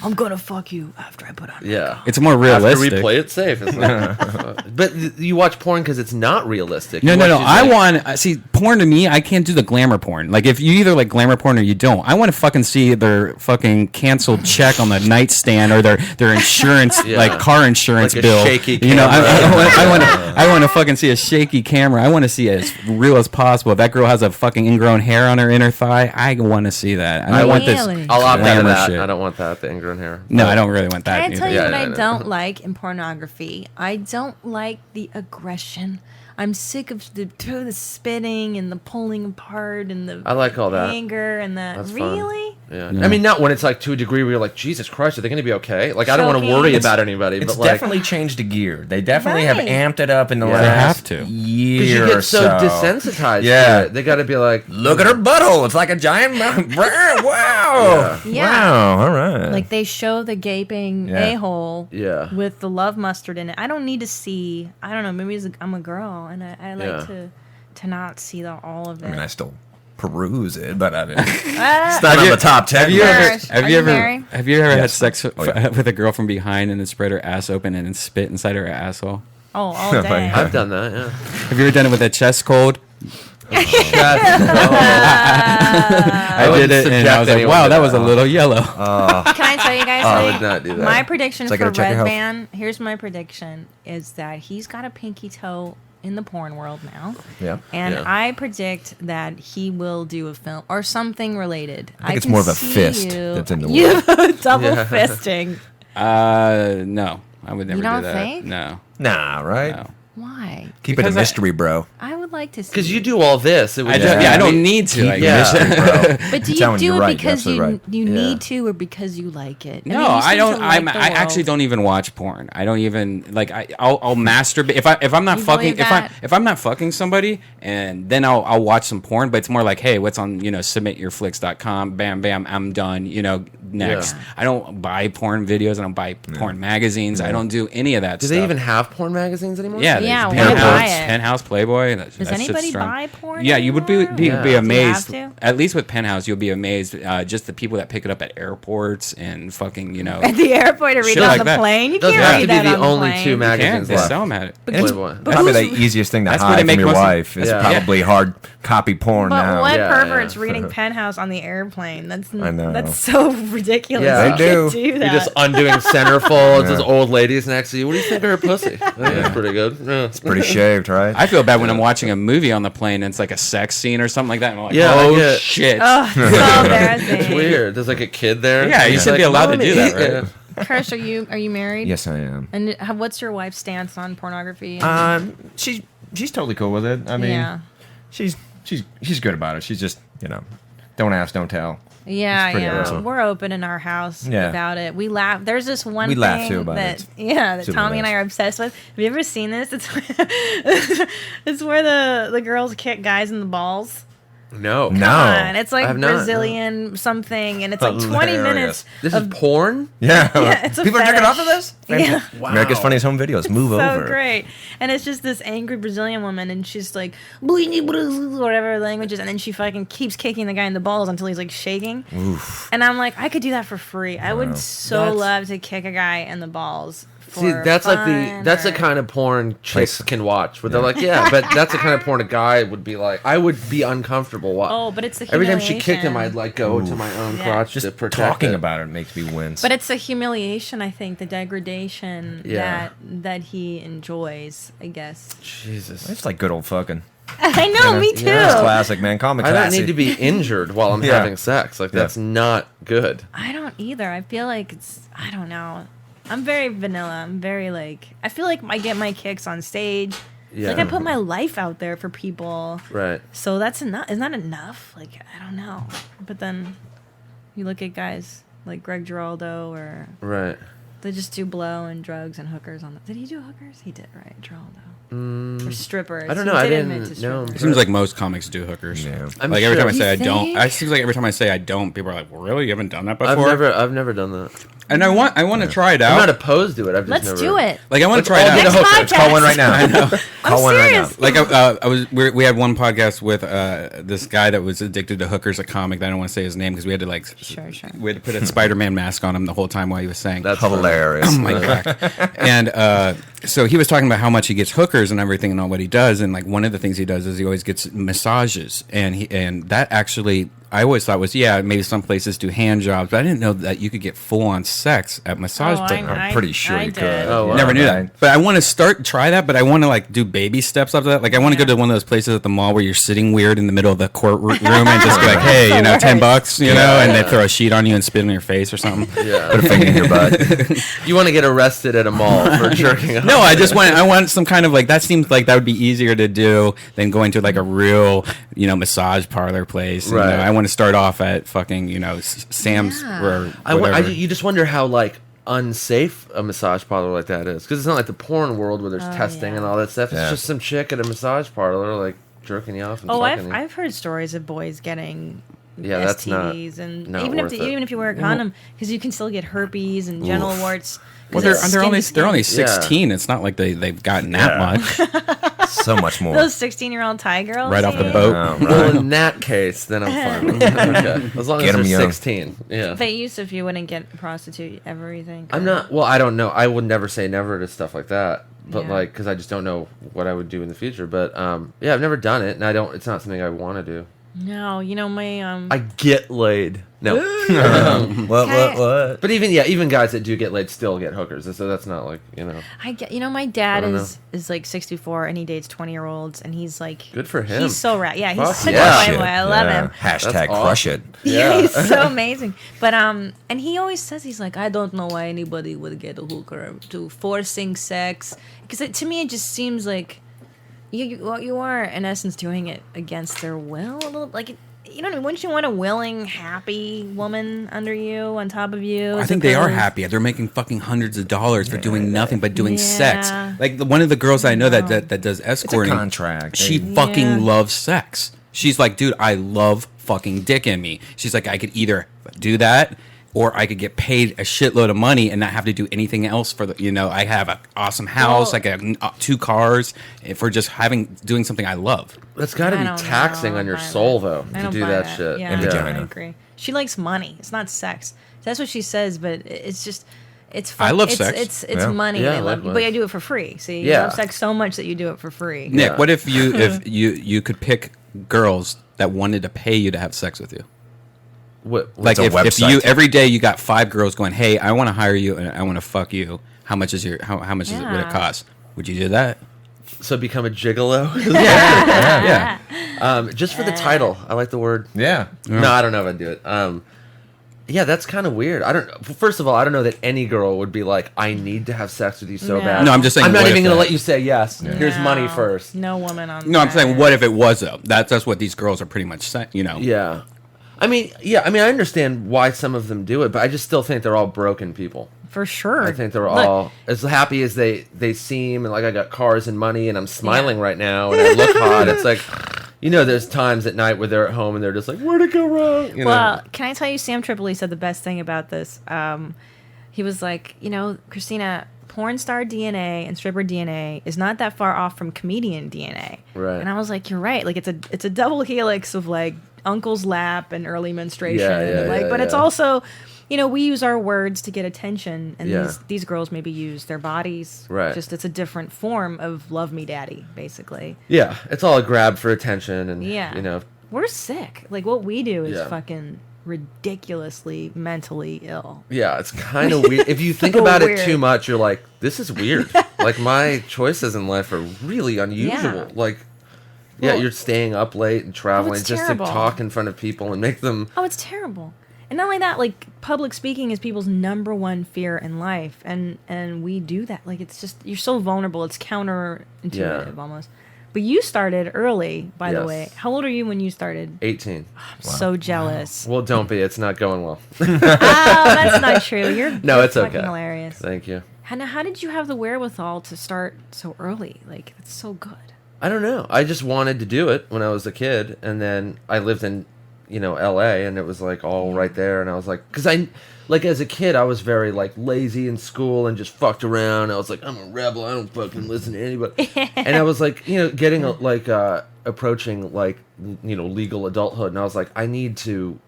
I'm gonna fuck you after I put on. Yeah. It's more After realistic. we play it safe. It's like, but you watch porn because it's not realistic. No. You watch I these, like- want see porn to me. I can't do the glamour porn. Like, if you either like glamour porn or you don't, I want to fucking see their fucking canceled check on the nightstand, or their insurance, Yeah. like car insurance Like a bill. shaky You know, camera. I want to fucking see a shaky camera. I want to see it as real as possible. If that girl has a fucking ingrown hair on her inner thigh, I want to see that. I want this. Really? I'll opt out of glamour that. shit. I don't want that. The ingrown hair. No, I don't really want that. Can I tell you either. what Yeah, I I know. don't like in pornography? I don't like the aggression. I'm sick of the spitting and the pulling apart and the I like all that. anger and the That's fun. really. Yeah. Yeah. I mean, not when it's like to a degree where you're like, Jesus Christ, are they going to be okay? Like, I don't want to Choking. worry It's- about anybody. It's but like, definitely changed the gear. They definitely have Right. amped it up in the Yeah. last They have to. year because you or get so desensitized. Yeah. to it. They got to be like, Look at her butthole. It's like a giant mouth. Wow. Yeah. Wow. All right. Like, they show the gaping Yeah. a-hole Yeah. with the love mustard in it. I don't need to see. I don't know. Maybe I'm a girl and I like Yeah. to not see all of it. I mean, I still peruse it, but I mean, Ah. it's not on the top 10. Have you ever? Kirsch, Have are you you ever? married? Have you ever had Yes. sex yeah. with a girl from behind and then spread her ass open and then spit inside her asshole? Oh, all Oh my day. God. I've done that, yeah. Have you ever done it with a chest cold? I wouldn't did it, and I was subject like, anyone "Wow, to that that. was a little yellow." Can I tell you guys I something? would not do that. My prediction So I for gotta check your health. Redban, here's my prediction, is that he's got a pinky toe in the porn world now. Yeah. And Yeah. I predict that he will do a film or something related. I think it's can more of a see fist you- that's in the You double Yeah. fisting. No, I would never don't do that. think? No, Nah, right? no. Why? Keep it a Because mystery, bro. I would like to see. Because you do all this. It would I just don't, be- yeah, I don't need to. I Yeah. guess. Mystery, bro. But do I'm you telling do you're it right. You're because absolutely right. you Yeah. need to, or because you like it? No, you I seem don't. to like the I actually world. don't even watch porn. I don't even like. I'll masturbate if I'm not You fucking believe that? if I'm not fucking somebody, and then I'll watch some porn. But it's more like, hey, what's on submityourflix.com? Bam, bam, I'm done. Next. Yeah. I don't buy porn videos. I don't buy porn magazines. I don't do any of that. Do stuff. they even have porn magazines anymore? Yeah, Yeah, there's why Penthouse, buy it? Penthouse, Playboy. That Does shit's anybody strong. buy porn Yeah, you would be anymore? Yeah. be Do you amazed. have to? At least with Penthouse, you'll be amazed. Just the people that pick it up at airports and fucking At the airport to read Shit it on like the that. plane. You Those can't have read to be that the on the only plane. two can't. magazines They left. sell them at it. It's Playboy. Probably the easiest thing to That's where they hide make from your most of- wife is Yeah. probably hard copy porn But now. what Yeah, pervert's yeah. reading Penthouse on the airplane? That's I know. That's so ridiculous. Yeah. You They can't do. do that. You're just undoing centerfolds. Yeah. There's old ladies next to you. What do you think of her pussy? I think that's pretty good. Yeah. Pretty shaved, right? I feel bad when I'm watching a movie on the plane and it's like a sex scene or something like that. And I'm like, Yeah, oh shit. Oh, it's so embarrassing. It's weird. There's like a kid there. Yeah, you should be allowed to do that, right? Yeah. Kirsch, are you married? Yes, I am. And what's your wife's stance on pornography? She's totally cool with it. I mean, yeah. she's good about it. She's just, don't ask, don't tell. Yeah, pretty yeah. awesome. We're open in our house Yeah. about it. We laugh. There's this one We thing laugh, too, about that it. yeah, that Super Tommy and I nice. are obsessed with. Have you ever seen this? It's where the girls kick guys in the balls. No. No. And it's I like have not. Brazilian something, and it's like 20 Hilarious. minutes. This is porn? Yeah. Yeah, it's a People are jerking fetish. off of this? Yeah. Wow. America's Funniest Home Videos. Move So over. great. And it's just this angry Brazilian woman, and she's like, whatever her language is, and then she fucking keeps kicking the guy in the balls until he's like shaking. Oof. And I'm like, I could do that for free. I would so That's- love to kick a guy in the balls. See, For that's like fun that's the or- kind of porn chicks can watch. Where they're like, yeah, but that's the kind of porn a guy would be like. I would be uncomfortable watching. Oh, but it's the Every time she kicked him, humiliation. I'd like go to my own Yeah. crotch Just to protect talking it. about it makes me wince. But it's the humiliation, I think, the degradation Yeah. that he enjoys, I guess. Jesus. It's like good old fucking. I know, me too. Yeah. It's classic, man. Call me I don't classy. need to be injured while I'm Yeah. having sex. Like Yeah. that's not good. I don't either. I feel like I don't know. I'm very vanilla. I'm very I feel like I get my kicks on stage. Yeah. Like I put my life out there for people. Right. So that's enough. Is that enough? Like, I don't know. But then you look at guys like Greg Giraldo, or Right. they just do blow and drugs and hookers on the. Did he do hookers? He did, right? Giraldo. Or strippers. I don't He know. I did admit didn't to know. strippers. It seems like most comics do hookers. Yeah. I'm Like every sure. time I say I You don't, think? it seems like every time I say I don't, people are like, "Really? You haven't done that before?" I've never done that. And I want to try it I'm out. not opposed to it. I've just Let's never. do it. Like I want Let's to try all it get out. a hooker. Next Call one podcast. right now. I know. Call one right now. serious. Like we had one podcast with this guy that was addicted to hookers, a comic. That I don't want to say his name because we had to Sure. we had to put a Spider-Man mask on him the whole time while he was saying. That's Hilarious. Oh my god! And so he was talking about how much he gets hookers and everything and all what he does, and like one of the things he does is he always gets massages, and that actually I always thought was maybe some places do hand jobs, but I didn't know that you could get full on sex at massage Oh, places. I'm pretty sure I you did. could. Oh, wow. Never knew Right. that, but I want to try that. But I want to like do baby steps up to that. Like I want to go to one of those places at the mall where you're sitting weird in the middle of the courtroom and just be like, hey, That's the $10, worst. and they throw a sheet on you and spit in your face or something. Yeah. Put a finger in your butt. You want to get arrested at a mall for jerking off? No, I want some kind of like that seems like that would be easier to do than going to like a real massage parlor place. Right. I want to start off at fucking Sam's Yeah. or whatever. You just wonder how like unsafe a massage parlor like that is, because it's not like the porn world where there's testing yeah. and all that stuff. It's Yeah. just some chick at a massage parlor like jerking you off and Oh, fucking you. I've heard stories of boys getting Yeah, that's not- STDs, and not even worth it. if you wear a condom, because you can still get herpes and genital warts. 'cause Well, it's they're only skin to they're only skin. 16. It's not like they've gotten that much So much more. Those 16-year-old Thai girls. right off the yeah. boat. Oh, Well, right. in that case, then I'm fine. With it. Okay. As long Get as 'em they're young. 16. Yeah. But Youseff, you wouldn't get a prostitute ever, you think? I'm not. Well, I don't know. I would never say never to stuff like that. But Yeah. like, because I just don't know what I would do in the future. But yeah, I've never done it, and I don't. It's not something I want to do. No, my I get laid. No. What? But even guys that do get laid still get hookers. So that's not like I get. My dad I don't is like 64 and he dates 20-year-olds, and he's like Good for him. He's so rad. Yeah, he's Fuck such yeah. a playboy. I love him. Hashtag That's crush awesome. it. Yeah, he's so amazing. But and he always says, he's like, I don't know why anybody would get a hooker to forcing sex, because to me it just seems like you are in essence doing it against their will a little. Like, you know what I mean? Wouldn't you want a willing, happy woman under you, on top of you? I as think they are opposed- happy. They're making fucking hundreds of dollars for doing nothing but doing Yeah. sex. Like one of the girls I know that does escorting. contract. She They- fucking Yeah. loves sex. She's like, dude, I love fucking dick in me. She's like, I could either do that or I could get paid a shitload of money and not have to do anything else for the. I have an awesome house. Well- I got 2 cars for just doing something I love. That's got to I be don't taxing know on your about soul, that. though, I to don't do buy that shit. Yeah, And vagina. I agree. She likes money. It's not sex. That's what she says, but it's just. It's I love it's, sex. It's Yeah. money. Yeah, they love, likewise. but I do it for free. See, you Yeah. love sex so much that you do it for free. Nick, Yeah. what if you could pick girls that wanted to pay you to have sex with you? What, Like It's a if you website. every day you got 5 girls going, hey, I want to hire you and I want to fuck you. How much is how much is it would it Yeah. cost? Would you do that? So become a gigolo? Yeah. Just for the title. I like the word. Yeah. No, I don't know if I'd do it. Yeah, that's kind of weird. I don't. First of all, I don't know that any girl would be like, "I need to have sex with you so bad." No, I'm just saying. I'm not what even if going to that- let you say yes. Here's money first. No woman on. No, I'm that. saying, what if it was though? That's what these girls are pretty much saying. You know. Yeah. I mean, I understand why some of them do it, but I just still think they're all broken people. For sure. I think they're all as happy as they seem, and like I got cars and money, and I'm smiling right now, and I look hot. It's like, there's times at night where they're at home and they're just like, where'd it go wrong? Well, can I tell you, Sam Tripoli said the best thing about this. He was like, Christina, porn star DNA and stripper DNA is not that far off from comedian DNA. Right. And I was like, you're right. Like it's a double helix of like uncle's lap and early menstruation. Yeah, but it's also, we use our words to get attention, and Yeah. these girls maybe use their bodies. Right. Just it's a different form of love me daddy, basically. Yeah, it's all a grab for attention, and Yeah. We're sick. Like what we do is Yeah. fucking ridiculously mentally ill. Yeah, it's kind of weird. If you think So about weird. it too much, you're like, this is weird. Like, my choices in life are really unusual. Yeah. Like, Well- you're staying up late and traveling it's just terrible. to talk in front of people and make them... Oh, it's terrible. And not only that, like public speaking is people's number one fear in life, and we do that. Like it's just you're so vulnerable. It's counterintuitive almost. But you started early, by the Yes. way. How old are you when you started? 18. I'm so jealous. Well, don't be. It's not going well. Oh, that's not true. You're No, it's fucking okay. hilarious. Thank you. How did you have the wherewithal to start so early? Like it's so good. I don't know. I just wanted to do it when I was a kid, and then I lived in, L.A., and it was like all right there, and I was like, because as a kid, I was very like lazy in school and just fucked around. I was like, I'm a rebel. I don't fucking listen to anybody. And I was like, getting approaching like legal adulthood, and I was like, I need to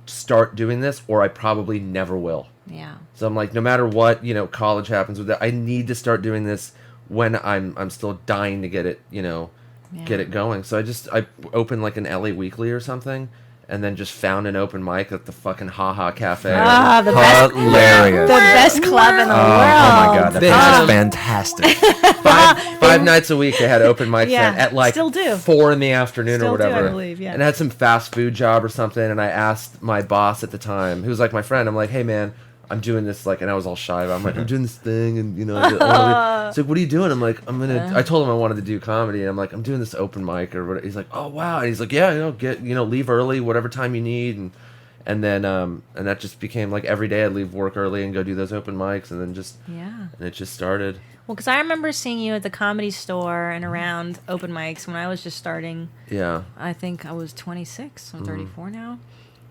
start doing this, or I probably never will. Yeah. So I'm like, no matter what, college happens with that, I need to start doing this when I'm still dying to get it, get it going. So I opened like an LA Weekly or something, and then just found an open mic at the fucking Haha Cafe. Ah, the best, Hilarious. the best club in the world. Oh my god, that They place have- is fantastic. Five nights a week they had open mics Yeah, at like still do. 4 in the afternoon Still or do, I whatever. believe, yeah. And I had some fast food job or something, and I asked my boss at the time, who was like my friend, I'm like, hey man, I'm doing this, like, and I was all shy. I'm like, I'm doing this thing, and it's like, what are you doing? I'm like, I told him I wanted to do comedy, and I'm like, I'm doing this open mic or whatever. He's like, oh wow, and he's like, yeah, leave early, whatever time you need, and then and that just became like every day I'd leave work early and go do those open mics, and then and it just started. Well, because I remember seeing you at the Comedy Store and around open mics when I was just starting. Yeah. I think I was 26. I'm 34 now.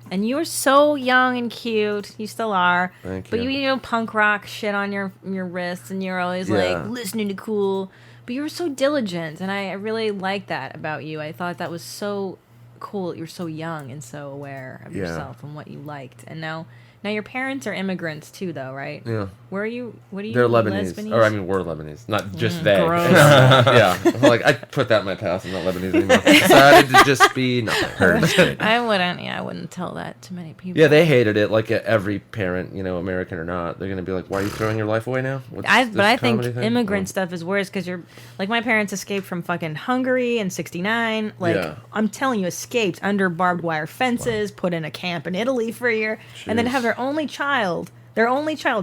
And you were so young and cute. You still are. Thank But you. you punk rock shit on your wrists, and you're always Yeah. like listening to cool. But you were so diligent, and I really liked that about you. I thought that was so cool that you were so young and so aware of Yeah. yourself and what you liked. And now your parents are immigrants too, though, right? Yeah. Where are you? What are you? They're Lebanese. Lesbianese? Or, I mean, we're Lebanese. Not just they. gross. Yeah. Like, I put that in my past. I'm not Lebanese anymore. I decided to just be nothing. I wouldn't. Yeah, I wouldn't tell that to many people. Yeah, they hated it. Like, every parent, American or not, they're going to be like, why are you throwing your life away now? What's But this I think comedy thing? immigrant Oh. stuff is worse because you're like my parents escaped from fucking Hungary in '69. Like Yeah. I'm telling you, escaped under barbed wire fences, put in a camp in Italy for a year, and then Jeez. have their only child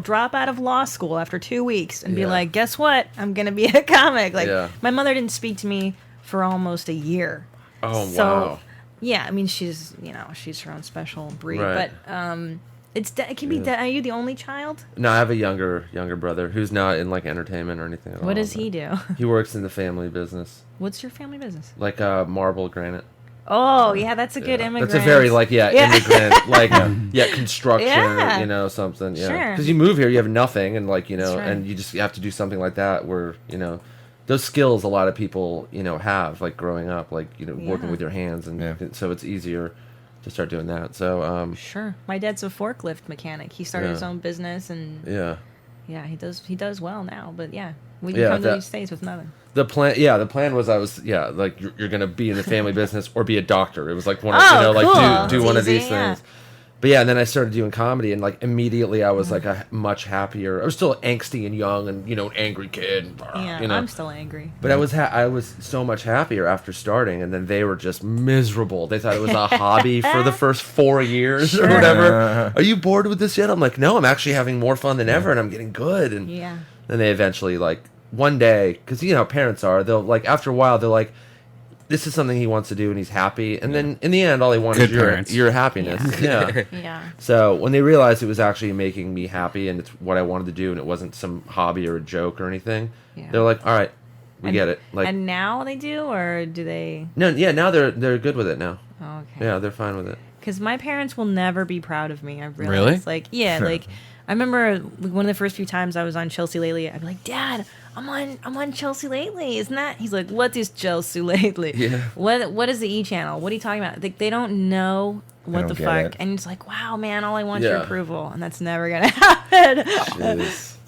drop out of law school after 2 weeks and be Yeah. like, guess what? I'm gonna be a comic. Like Yeah. my mother didn't speak to me for almost a year. Oh, So, wow. yeah, I mean she's she's her own special breed, Right. but it can be. Are you the only child? No, I have a younger brother who's not in, like, entertainment or anything at all. What does but he do? He works in the family business. What's your family business? Like, marble granite. Oh, yeah, that's a good Yeah. immigrant. That's a very, like, Yeah. immigrant, like, construction, Yeah. something, yeah. Sure. Because you move here, you have nothing, and, like, right. and you just have to do something like that where, those skills a lot of people, have, like, growing up, like, working Yeah. with your hands, and Yeah. so it's easier to start doing that. So, Sure. My dad's a forklift mechanic. He started Yeah. his own business, and yeah. he does well now. But yeah, we Yeah, come to that- these states with nothing. The plan was like, you're going to be in the family business or be a doctor. It was like one of, Oh, like, cool. do It's one of easy, these yeah. things. But yeah, and then I started doing comedy, and like immediately I was like a much happier. I was still angsty and young, and an angry kid. Yeah, you know? I'm still angry. But I was so much happier after starting, and then they were just miserable. They thought it was a hobby for the first 4 years or whatever. Are you bored with this yet? I'm like, no, I'm actually having more fun than ever, and I'm getting good. And then they eventually like one day, because you know how parents are, they'll like after a while they're like, this is something he wants to do and he's happy, and then in the end all they want is your happiness. Yeah. So when they realized it was actually making me happy and it's what I wanted to do and it wasn't some hobby or a joke or anything, they're like, all right, we get it. Like, and now they do, or do they? No, yeah, now they're good with it now. Oh, okay. Yeah, they're fine with it. Because my parents will never be proud of me. I realized. Really? Like, yeah, like I remember one of the first few times I was on Chelsea Lately. I'd be like, Dad, I'm on Chelsea Lately, isn't that? He's like, what is Chelsea Lately? Yeah. What is the E channel? What are you talking about? They don't know what the fuck, it. and it's like, wow, man, all I want is your approval, and that's never gonna happen.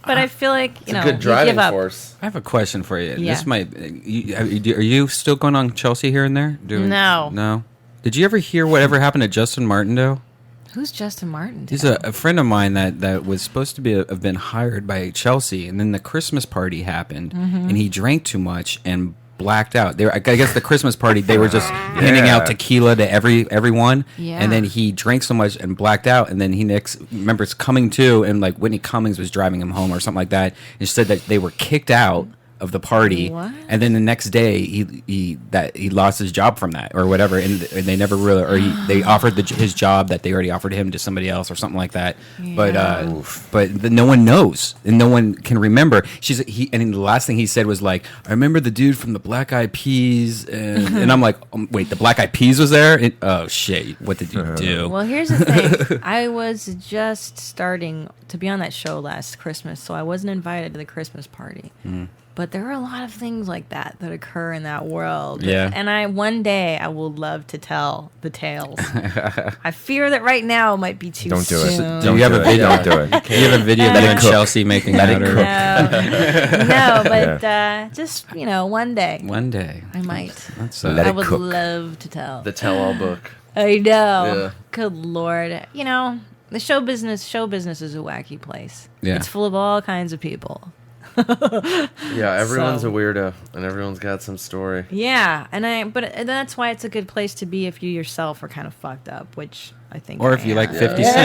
But I feel like It's a good driving force. I have a question for you. Yeah. This might. Are you still going on Chelsea here and there? No. No. Did you ever hear whatever happened to Justin Martindale? Who's Justin Martin? He's a friend of mine that was supposed to have been hired by Chelsea, and then the Christmas party happened, and he drank too much and blacked out. I guess the Christmas party they were just handing out tequila to everyone, and then he drank so much and blacked out, and then he remembers coming to, and like Whitney Cummings was driving him home or something like that, and said that they were kicked out of the party, and then the next day he lost his job from that or whatever, and they never really, or they offered his job that they already offered him to somebody else or something like that. But no one knows and no one can remember. And the last thing he said was like, I remember the dude from the Black Eyed Peas, and I'm like, wait, the Black Eyed Peas was there? Oh shit, what did you do? Well, here's the thing. I was just starting to be on that show last Christmas, so I wasn't invited to the Christmas party. But there are a lot of things like that occur in that world. Yeah. And one day I will love to tell the tales. I fear that right now it might be too Don't do soon. it. Do you have a video? Don't do it. Do you have a video of you and Chelsea making out? No, but just, one day. One day. I might. That's Let I it would cook. love to tell. The tell-all book. I know. Yeah. Good Lord. The show business is a wacky place. Yeah. It's full of all kinds of people. Yeah, everyone's So- a weirdo, and everyone's got some story. Yeah, but that's why it's a good place to be if you yourself are kind of fucked up, which I think. or I if you am. like 50 Cent.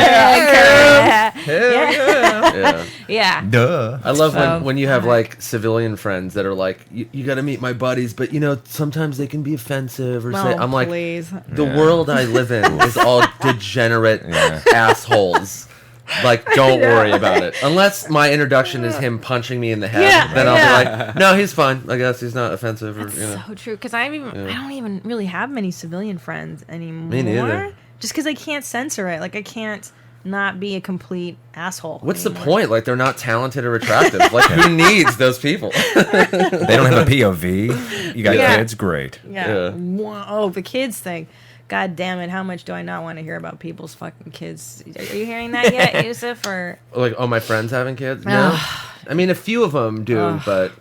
Yeah. Yeah. Duh. I love So- when you have like civilian friends that are like, you got to meet my buddies, but sometimes they can be offensive or say. Oh, I'm like, please. the world I live in is all degenerate assholes. Like, don't worry about it. Unless my introduction is him punching me in the head, then I'll be like, no, he's fine. I guess he's not offensive. Or, So true, because I don't even really have many civilian friends anymore. Me neither. Just because I can't censor it, like I can't not be a complete asshole. What's the anymore. point? Like, they're not talented or attractive. Like, who needs those people? They don't have a POV. You got kids? Great. Yeah. Oh, the kids thing. God damn it! How much do I not want to hear about people's fucking kids? Are you hearing that yet, Youseff? Or Like, oh, my friends having kids? No. I mean, a few of them do, but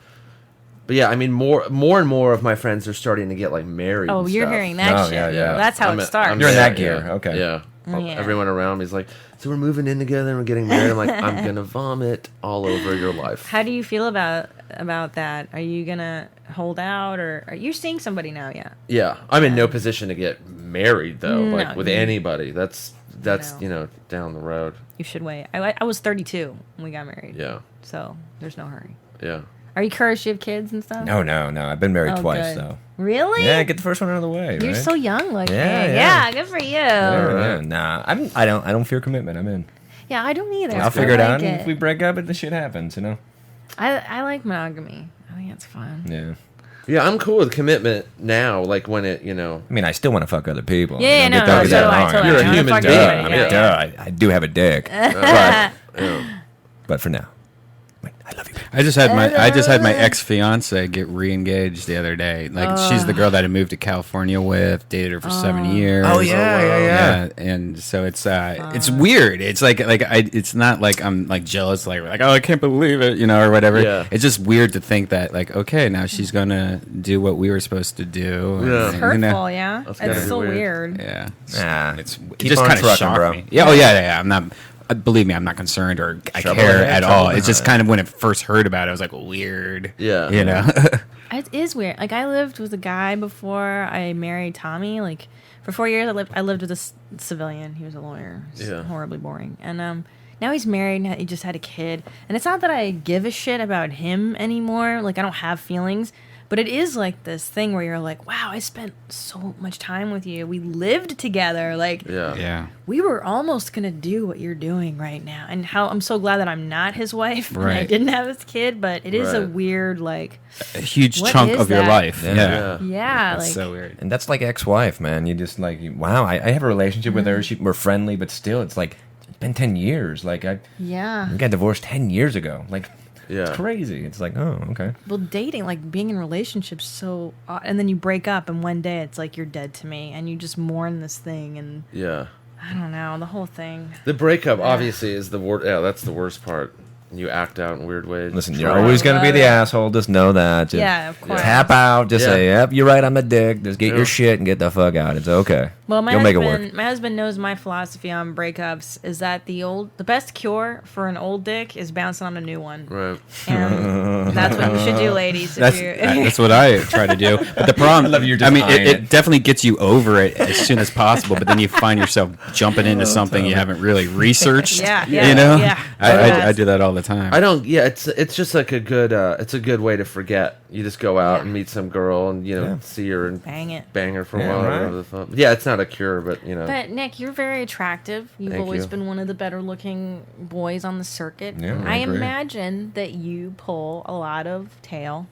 yeah, I mean, more and more of my friends are starting to get like married. oh, and you're stuff. hearing that Oh, shit. yeah, yeah. That's how I'm it a- starts. I'm You're in there, that gear. yeah. Okay. Yeah. Yeah. Everyone around me is like, so we're moving in together and we're getting married. I'm like, I'm gonna vomit all over your life. How do you feel about that? Are you gonna hold out, or are you seeing somebody now? Yeah. Yeah, I'm in no position to get married though, No, like with you- anybody. That's No. down the road. You should wait. I was 32 when we got married. Yeah, So there's no hurry. yeah. Are you Kirsch? You have kids and stuff? No. I've been married Oh, twice, good. though. Really? Yeah, get the first one out of the way. You're right? so young, like Yeah, me. yeah. Good for you. Yeah, nah, I don't fear commitment. I'm in. Yeah, I don't either. I'll figure it I out. like And if we break up, the shit happens. I like monogamy. I think it's fun. Yeah. Yeah, I'm cool with commitment now. Like when it, I mean, I still want to fuck other people. Yeah, Don't no, get no, get so that do I, wrong. so do I. You're a I wanna human fuck dude. anybody, I mean, yeah, yeah. I do have a dick, but yeah. but for now, I love you. I just had my ex fiance get re-engaged the other day. Like she's the girl that I moved to California with, dated her for 7 years. Oh yeah. And so it's weird. It's it's not like I'm like jealous, like oh I can't believe it, or whatever. Yeah. It's just weird to think that like okay now she's gonna do what we were supposed to do. Yeah. It's hurtful, yeah. That's gotta It's be so weird. weird. Yeah, Keep it just on kind of trucking, shocked bro. me. Yeah, yeah. I'm not. Believe me, I'm not concerned or I Trouble care ahead, at trouble all. It's just behind. kind of when I first heard about it, I was like weird. Yeah. It is weird. Like I lived with a guy before I married Tommy. Like for 4 years, I lived with a civilian. He was a lawyer. It's horribly boring. And now he's married and he just had a kid. And it's not that I give a shit about him anymore. Like I don't have feelings. But it is like this thing where you're like, wow, I spent so much time with you. We lived together. Like, Yeah. we were almost going to do what you're doing right now. And how I'm so glad that I'm not his wife. And I Right. didn't have his kid. But it is a Right. weird, like, A huge What chunk is of your that? life. Yeah. yeah. That's like, so weird. And that's like ex-wife, man. You just like, wow, I have a relationship with her. We're friendly, but still, it's like, it's been 10 years. Like, I got divorced 10 years ago. Like, Yeah. it's crazy. It's like, oh, okay. well, dating, like being in relationships, so and then you break up, and one day it's like you're dead to me, and you just mourn this thing, and Yeah. I don't know, the whole thing. The breakup obviously is the worst. Yeah, that's the worst part. You act out in weird ways. Listen, Try- you're always going to be the love it. asshole. Just know that. Just Yeah, of course. tap out. Just Yeah. say, yep, you're right. I'm a dick. Just get Yeah. your shit and get the fuck out. It's okay. Well, my You'll make it husband, work. my husband knows my philosophy on breakups is that the best cure for an old dick is bouncing on a new one, Right. and that's what you should do, ladies. That's what I try to do. But the problem, love you're I mean, denying it it. definitely gets you over it as soon as possible. But then you find yourself jumping into something you haven't really researched. Yeah, I do that all the time. I don't. Yeah, it's just like a good. It's a good way to forget. You just go out and meet some girl and see her and Bang it. bang her for a Yeah, while. or right. whatever the fuck. Yeah, it's not a cure, but But Nick, you're very attractive. You've Thank always you. been one of the better looking boys on the circuit. Yeah, I I agree. imagine that you pull a lot of tail.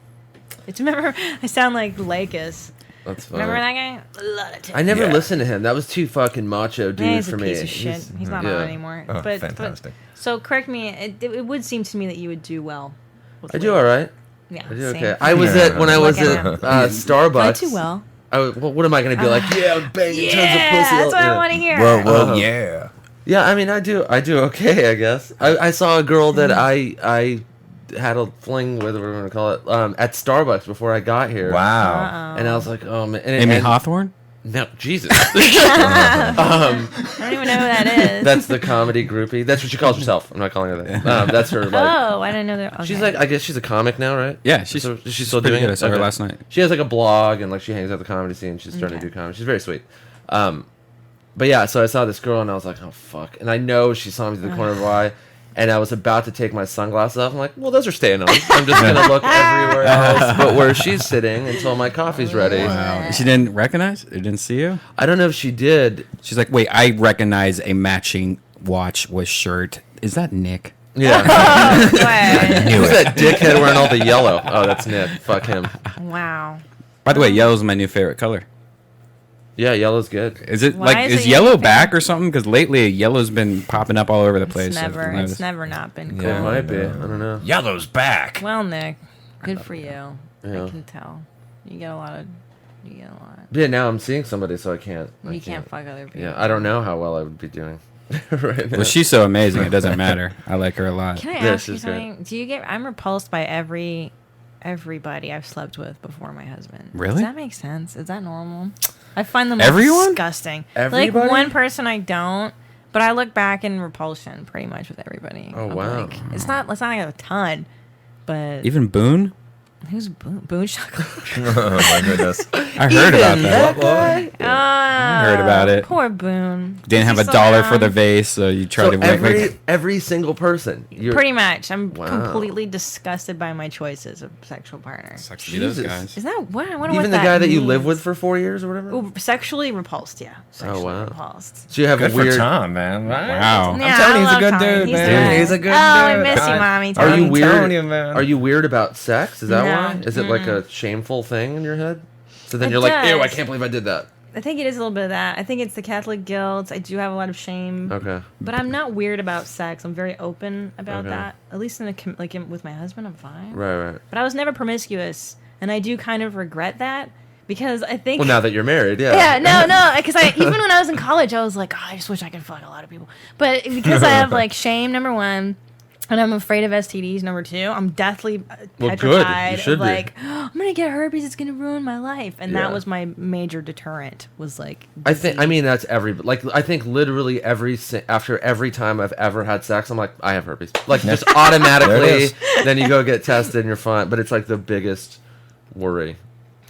Remember, I sound like Lakis. that's fine. Remember that guy? A lot of tail. I never Yeah. listened to him. That was too fucking macho, dude, Yeah, he's for a me. piece of shit. He's not on anymore. Oh, but fantastic. so correct me. It would seem to me that you would do well. With I do ladies. all right. Yeah, I do same. okay. I was at when I was Look at at him. Starbucks. I do well. What am I gonna be like? Yeah, I'm banging tons of Yeah, pussy. that's what I want to hear. Whoa, yeah. Yeah, I mean, I do okay, I guess. I saw a girl that I had a fling with, whatever we're gonna call it, at Starbucks before I got here. Wow. And I was like, oh man, Amy Hawthorne? No, Jesus. I don't even know who that is. That's the comedy groupie. That's what she calls herself. I'm not calling her that. That's her. Like, oh, I didn't know that. Okay. she's like, I guess she's a comic now, right? Yeah, she's still doing pretty good. it. I saw her Okay. last night. She has like a blog and like she hangs out at the comedy scene. She's starting to do comedy. She's very sweet. But yeah, so I saw this girl and I was like, oh fuck. And I know she saw me through the corner of her eye. And I was about to take my sunglasses off. I'm like, well, those are staying on. I'm just gonna look everywhere else, but where she's sitting until my coffee's ready. Wow. She didn't recognize? Or didn't see you? I don't know if she did. She's like, wait, I recognize a matching watch with shirt. Is that Nick? Yeah. What? Who's that dickhead wearing all the yellow? Oh, that's Nick. Fuck him. Wow. By the way, yellow's my new favorite color. Yeah, yellow's good. Is it Why like is is it your yellow favorite? back or something? Because lately yellow's been popping up all over the place. It's never not been cool. It might be. I don't know. Yellow's back. Well, Nick, good for you. Yeah. I can tell. You get a lot. Yeah, now I'm seeing somebody, so I can't. You can't fuck other people. Yeah, I don't know how well I would be doing right now. Well, she's so amazing. It doesn't matter. I like her a lot. Can I Yeah, ask you she's great. something? Do you get? I'm repulsed by everybody I've slept with before my husband. Really? Does that make sense? Is that normal? I find them Everyone? disgusting. Everybody? Like one person I don't, but I look back in repulsion pretty much with everybody. Oh, I'll be wow. like, it's not like a ton, but Even Boone? who's Boone Chocolate? Oh my goodness. I heard about that. I heard about it. Poor Boone. Didn't have a He's so dollar for young. the vase, so you tried So to make every single person. You're, Pretty much. I'm Wow. completely disgusted by my choices of sexual partner. Sucks to be those Jesus. guys. Is that what? I wonder even what the that guy that you means. live with for 4 years or whatever. Ooh, sexually repulsed, yeah. Sexually wow. repulsed. So you have Good a weird. for Tom, man. Right? Wow. Yeah, I'm telling you, he's I a good love Tommy. dude, He's man. the best. He's a good Oh, I dude. miss you, Mommy. Are Tommy. you weird? telling you, man. Are you weird about sex? Is that No. why? Is it like a shameful thing in your head? So then you're like, ew, I does. can't believe I did that. I think it is a little bit of that. I think it's the Catholic guilt. I do have a lot of shame. Okay. But I'm not weird about sex. I'm very open about that. At least with my husband, I'm fine. Right. But I was never promiscuous, and I do kind of regret that because I think. Well, now that you're married, yeah. Yeah, no, because even when I was in college, I was like, oh, I just wish I could fuck a lot of people. But because I have like shame, number one. And I'm afraid of STDs, number two. I'm deathly petrified. You should of like, oh, I'm gonna get herpes. It's gonna ruin my life. And that was my major deterrent. Was like, disease. I mean, that's I think literally after every time I've ever had sex, I'm like, I have herpes. Like just automatically. Then you go get tested and you're fine. But it's like the biggest worry.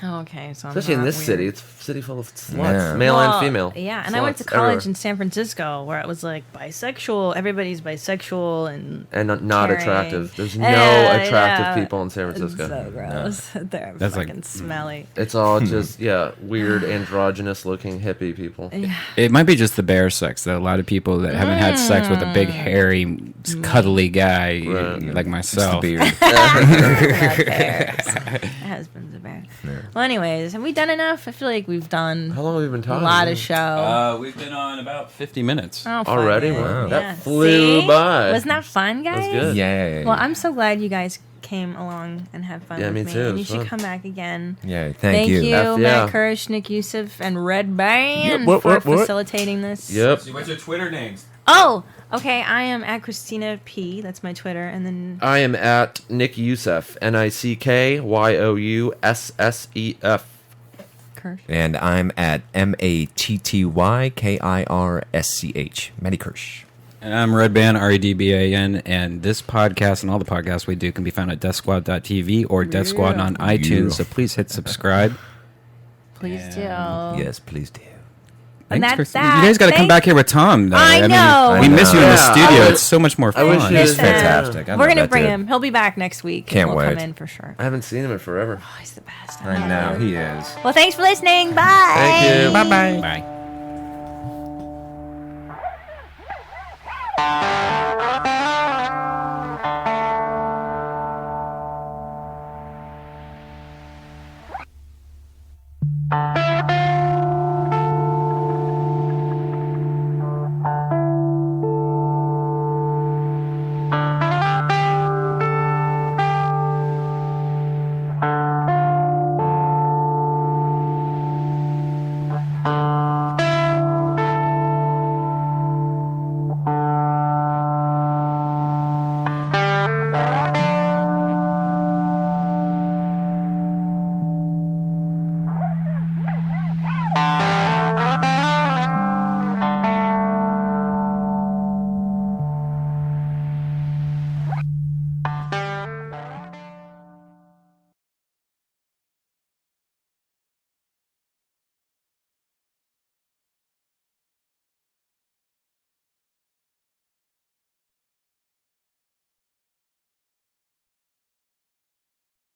Oh, okay. So especially I'm in this weird. city, it's a city full of sluts, male and female. Yeah, and sluts I went to college everywhere. in San Francisco where it was like bisexual. Everybody's bisexual and not caring. attractive. There's no Yeah, attractive people in San Francisco. It's so gross. They're That's fucking like- smelly. It's all just weird androgynous looking hippie people. It might be just the bear sex that a lot of people that haven't had sex with a big, hairy, cuddly guy like myself. Beard. Husband's a bear. Well, anyways, have we done enough? I feel like we've done How long have we been a talking? lot of show. We've been on about 50 minutes. Oh, fuck Already? it. Wow. Yeah. That flew See? by. Wasn't that fun, guys? That's good. Yeah. Well, I'm so glad you guys came along and had fun Yeah, with me me. too. And It you was should fun. come back again. Yeah, thank you. Yeah. Matt Kirsch, Nick Youseff, and Redban for facilitating this. Yep. What's your Twitter names? Oh, okay. I am at Christina P. That's my Twitter. And then I am at Nick Youseff, NickYoussef. Kirsch. And I'm at MattyKirsch. Matty Kirsch. And I'm Redban, Redban, and this podcast and all the podcasts we do can be found at DeathSquad.tv or Death Squad on iTunes, so please hit subscribe. Please do. Yes, please do. And Thanks, that's Chris. that. You guys got to come Thank- back here with Tom. Though. I know. we miss you in the Yeah. studio. I It's so much more fun. wish you- He's Listen. fantastic. I We're love gonna that bring dude. him. He'll be back next week. Can't He'll wait. come in for sure. I haven't seen him in forever. Oh, he's the best. I know, he is. Well, thanks for listening. Bye. Thank you. Bye-bye. Bye. Bye.